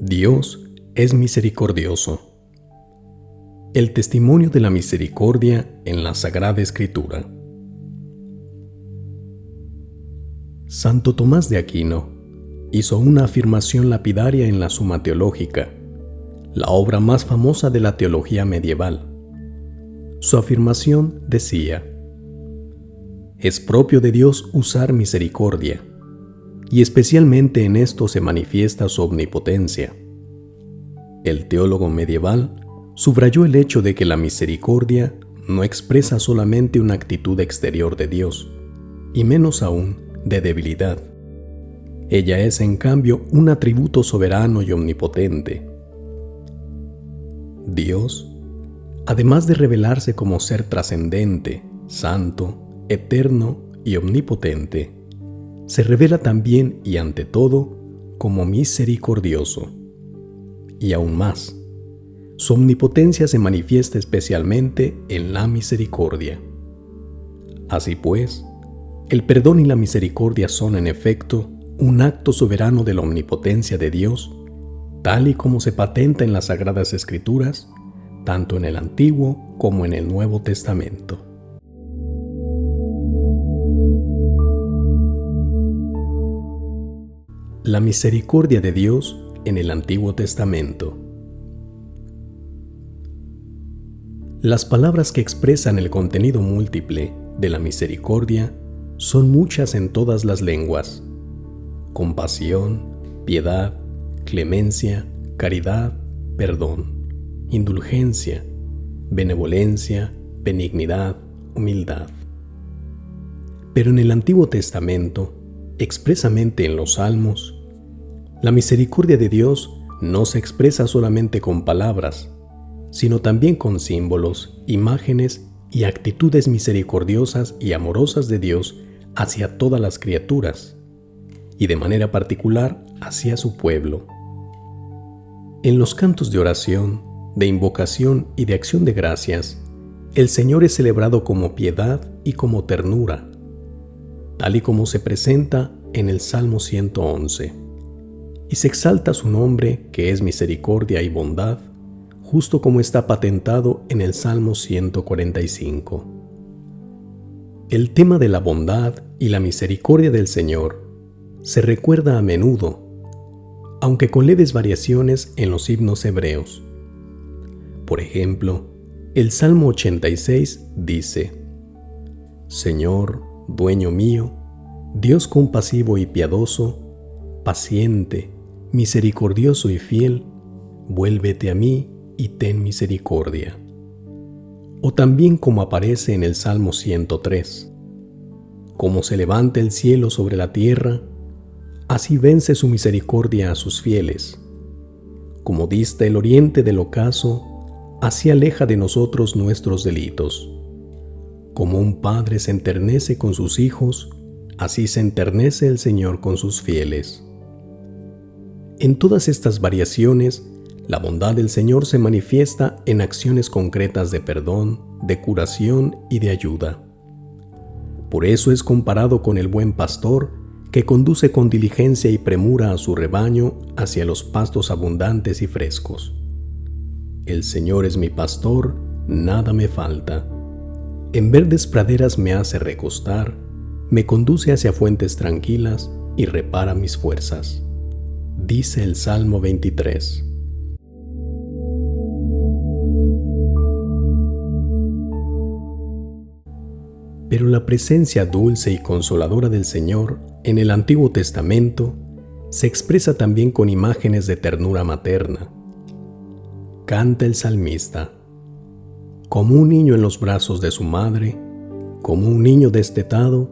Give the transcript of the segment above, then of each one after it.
Dios es misericordioso. El testimonio de la misericordia en la Sagrada Escritura. Santo Tomás de Aquino hizo una afirmación lapidaria en la Suma Teológica, la obra más famosa de la teología medieval. Su afirmación decía: es propio de Dios usar misericordia, y especialmente en esto se manifiesta su omnipotencia. El teólogo medieval subrayó el hecho de que la misericordia no expresa solamente una actitud exterior de Dios, y menos aún de debilidad. Ella es, en cambio, un atributo soberano y omnipotente. Dios, además de revelarse como ser trascendente, santo, eterno y omnipotente, se revela también y ante todo como misericordioso. Y aún más, su omnipotencia se manifiesta especialmente en la misericordia. Así pues, el perdón y la misericordia son en efecto un acto soberano de la omnipotencia de Dios, tal y como se patenta en las Sagradas Escrituras, tanto en el Antiguo como en el Nuevo Testamento. La misericordia de Dios en el Antiguo Testamento. Las palabras que expresan el contenido múltiple de la misericordia son muchas en todas las lenguas: compasión, piedad, clemencia, caridad, perdón, indulgencia, benevolencia, benignidad, humildad. Pero en el Antiguo Testamento, expresamente en los Salmos, la misericordia de Dios no se expresa solamente con palabras, sino también con símbolos, imágenes y actitudes misericordiosas y amorosas de Dios hacia todas las criaturas, y de manera particular hacia su pueblo. En los cantos de oración, de invocación y de acción de gracias, el Señor es celebrado como piedad y como ternura, tal y como se presenta en el Salmo 111, y se exalta su nombre, que es misericordia y bondad, justo como está patentado en el Salmo 145. El tema de la bondad y la misericordia del Señor se recuerda a menudo, aunque con leves variaciones en los himnos hebreos. Por ejemplo, el Salmo 86 dice: Señor, dueño mío, Dios compasivo y piadoso, paciente, misericordioso y fiel, vuélvete a mí y ten misericordia. O también como aparece en el Salmo 103: como se levanta el cielo sobre la tierra, así vence su misericordia a sus fieles. Como dista el oriente del ocaso, así aleja de nosotros nuestros delitos. Como un padre se enternece con sus hijos, así se enternece el Señor con sus fieles. En todas estas variaciones, la bondad del Señor se manifiesta en acciones concretas de perdón, de curación y de ayuda. Por eso es comparado con el buen pastor que conduce con diligencia y premura a su rebaño hacia los pastos abundantes y frescos. El Señor es mi pastor, nada me falta. En verdes praderas me hace recostar, me conduce hacia fuentes tranquilas y repara mis fuerzas. Dice el Salmo 23. Pero la presencia dulce y consoladora del Señor en el Antiguo Testamento se expresa también con imágenes de ternura materna. Canta el salmista: como un niño en los brazos de su madre, como un niño destetado,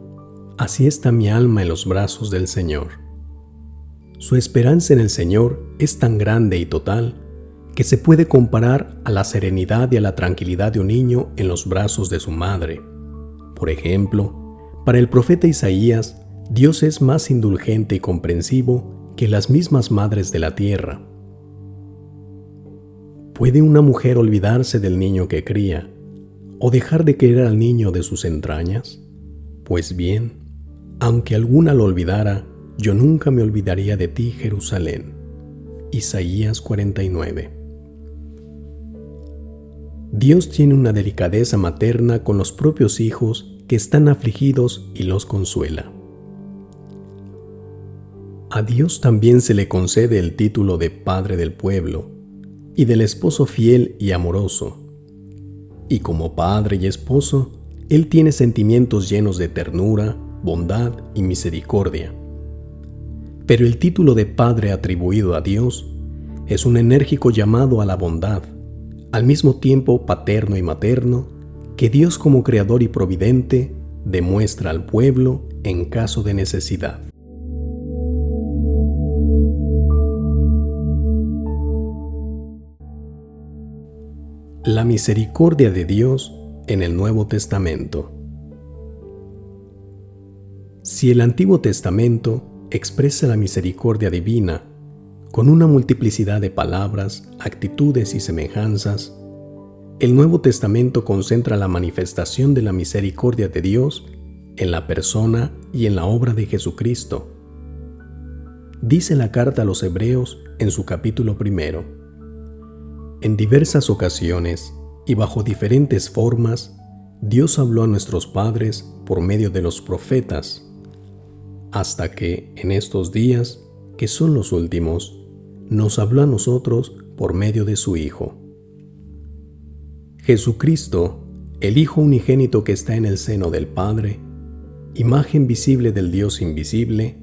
así está mi alma en los brazos del Señor. Su esperanza en el Señor es tan grande y total que se puede comparar a la serenidad y a la tranquilidad de un niño en los brazos de su madre. Por ejemplo, para el profeta Isaías, Dios es más indulgente y comprensivo que las mismas madres de la tierra. ¿Puede una mujer olvidarse del niño que cría o dejar de querer al niño de sus entrañas? Pues bien, aunque alguna lo olvidara, yo nunca me olvidaría de ti, Jerusalén. Isaías 49. Dios tiene una delicadeza materna con los propios hijos que están afligidos y los consuela. A Dios también se le concede el título de Padre del pueblo y del esposo fiel y amoroso. Y como padre y esposo, Él tiene sentimientos llenos de ternura, bondad y misericordia. Pero el título de Padre atribuido a Dios es un enérgico llamado a la bondad, al mismo tiempo paterno y materno, que Dios como creador y providente demuestra al pueblo en caso de necesidad. La misericordia de Dios en el Nuevo Testamento. Si el Antiguo Testamento expresa la misericordia divina con una multiplicidad de palabras, actitudes y semejanzas, el Nuevo Testamento concentra la manifestación de la misericordia de Dios en la persona y en la obra de Jesucristo. Dice la carta a los Hebreos en su capítulo 1: en diversas ocasiones y bajo diferentes formas, Dios habló a nuestros padres por medio de los profetas, hasta que, en estos días, que son los últimos, nos habló a nosotros por medio de su Hijo. Jesucristo, el Hijo unigénito que está en el seno del Padre, imagen visible del Dios invisible,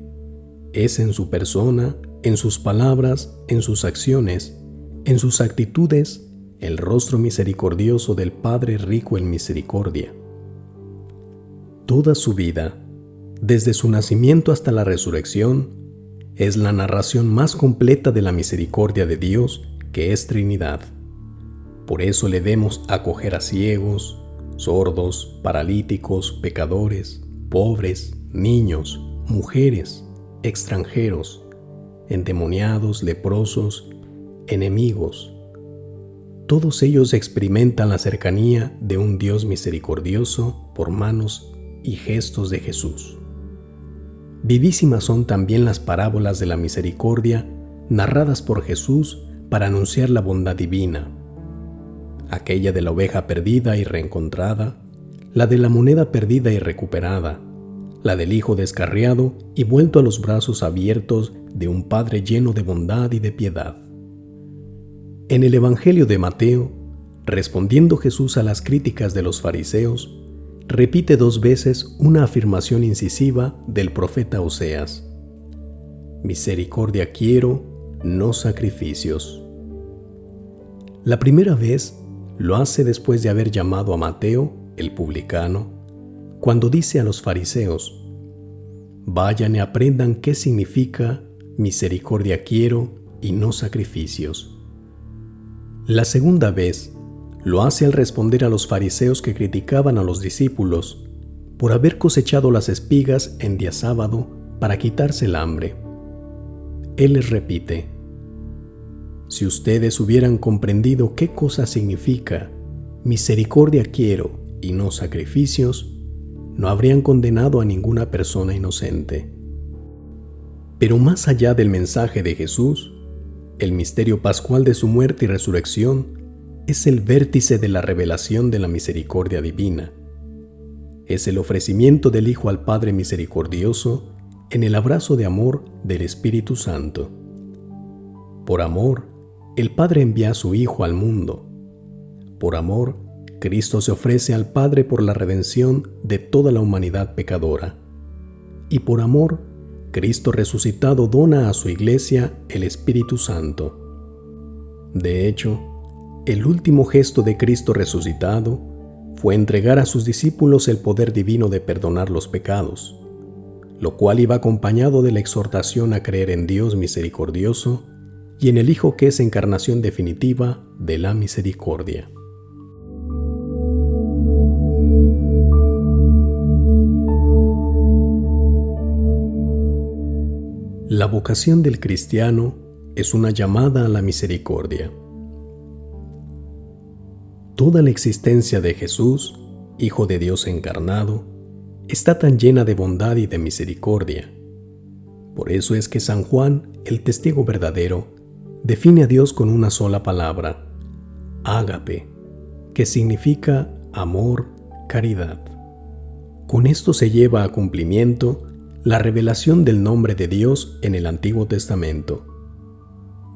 es en su persona, en sus palabras, en sus acciones, en sus actitudes, el rostro misericordioso del Padre rico en misericordia. Toda su vida, desde su nacimiento hasta la resurrección, es la narración más completa de la misericordia de Dios, que es Trinidad. Por eso le debemos acoger a ciegos, sordos, paralíticos, pecadores, pobres, niños, mujeres, extranjeros, endemoniados, leprosos, enemigos. Todos ellos experimentan la cercanía de un Dios misericordioso por manos y gestos de Jesús. Vivísimas son también las parábolas de la misericordia narradas por Jesús para anunciar la bondad divina. Aquella de la oveja perdida y reencontrada, la de la moneda perdida y recuperada, la del hijo descarriado y vuelto a los brazos abiertos de un Padre lleno de bondad y de piedad. En el Evangelio de Mateo, respondiendo Jesús a las críticas de los fariseos, repite 2 veces una afirmación incisiva del profeta Oseas: misericordia quiero, no sacrificios. La primera vez lo hace después de haber llamado a Mateo, el publicano, cuando dice a los fariseos: vayan y aprendan qué significa misericordia quiero y no sacrificios. La segunda vez lo hace al responder a los fariseos que criticaban a los discípulos por haber cosechado las espigas en día sábado para quitarse el hambre. Él les repite: si ustedes hubieran comprendido qué cosa significa misericordia quiero y no sacrificios, no habrían condenado a ninguna persona inocente. Pero más allá del mensaje de Jesús, el misterio pascual de su muerte y resurrección es el vértice de la revelación de la misericordia divina. Es el ofrecimiento del Hijo al Padre misericordioso en el abrazo de amor del Espíritu Santo. Por amor, el Padre envía a su Hijo al mundo. Por amor, Cristo se ofrece al Padre por la redención de toda la humanidad pecadora. Y por amor, Cristo resucitado dona a su Iglesia el Espíritu Santo. De hecho, el último gesto de Cristo resucitado fue entregar a sus discípulos el poder divino de perdonar los pecados, lo cual iba acompañado de la exhortación a creer en Dios misericordioso y en el Hijo que es encarnación definitiva de la misericordia. La vocación del cristiano es una llamada a la misericordia. Toda la existencia de Jesús, Hijo de Dios encarnado, está tan llena de bondad y de misericordia. Por eso es que San Juan, el testigo verdadero, define a Dios con una sola palabra, ágape, que significa amor, caridad. Con esto se lleva a cumplimiento la revelación del nombre de Dios en el Antiguo Testamento.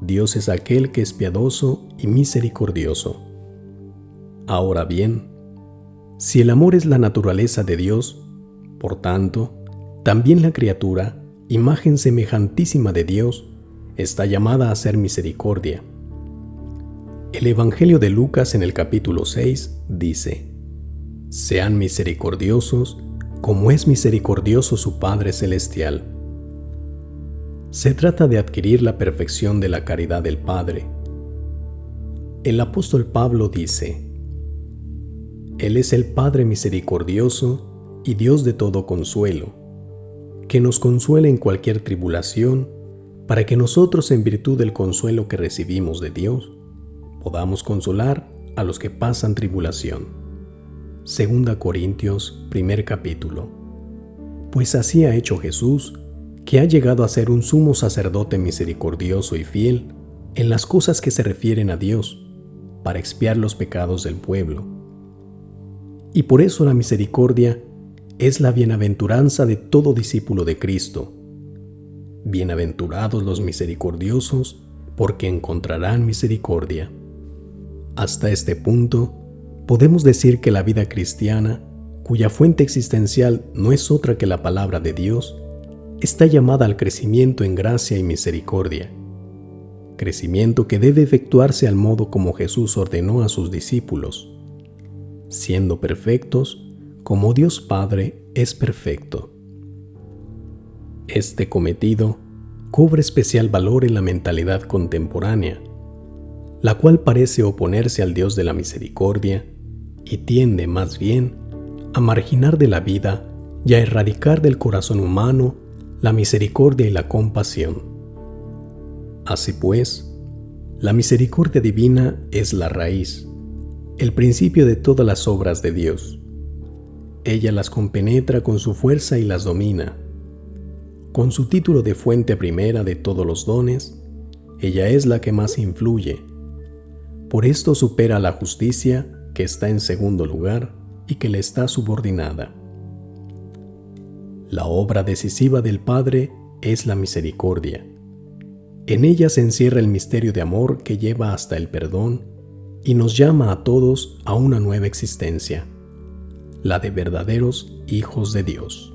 Dios es aquel que es piadoso y misericordioso. Ahora bien, si el amor es la naturaleza de Dios, por tanto, también la criatura, imagen semejantísima de Dios, está llamada a hacer misericordia. El Evangelio de Lucas en el capítulo 6 dice: «Sean misericordiosos, como es misericordioso su Padre Celestial». Se trata de adquirir la perfección de la caridad del Padre. El apóstol Pablo dice: «Él es el Padre misericordioso y Dios de todo consuelo, que nos consuela en cualquier tribulación, para que nosotros, en virtud del consuelo que recibimos de Dios, podamos consolar a los que pasan tribulación». 2 Corintios, primer capítulo. Pues así ha hecho Jesús, que ha llegado a ser un sumo sacerdote misericordioso y fiel en las cosas que se refieren a Dios, para expiar los pecados del pueblo. Y por eso la misericordia es la bienaventuranza de todo discípulo de Cristo. Bienaventurados los misericordiosos, porque encontrarán misericordia. Hasta este punto, podemos decir que la vida cristiana, cuya fuente existencial no es otra que la palabra de Dios, está llamada al crecimiento en gracia y misericordia. Crecimiento que debe efectuarse al modo como Jesús ordenó a sus discípulos, siendo perfectos como Dios Padre es perfecto. Este cometido cobra especial valor en la mentalidad contemporánea, la cual parece oponerse al Dios de la misericordia y tiende más bien a marginar de la vida y a erradicar del corazón humano la misericordia y la compasión. Así pues, la misericordia divina es la raíz, el principio de todas las obras de Dios. Ella las compenetra con su fuerza y las domina. Con su título de fuente primera de todos los dones, ella es la que más influye. Por esto supera a la justicia, que está en segundo lugar y que le está subordinada. La obra decisiva del Padre es la misericordia. En ella se encierra el misterio de amor que lleva hasta el perdón y nos llama a todos a una nueva existencia, la de verdaderos hijos de Dios.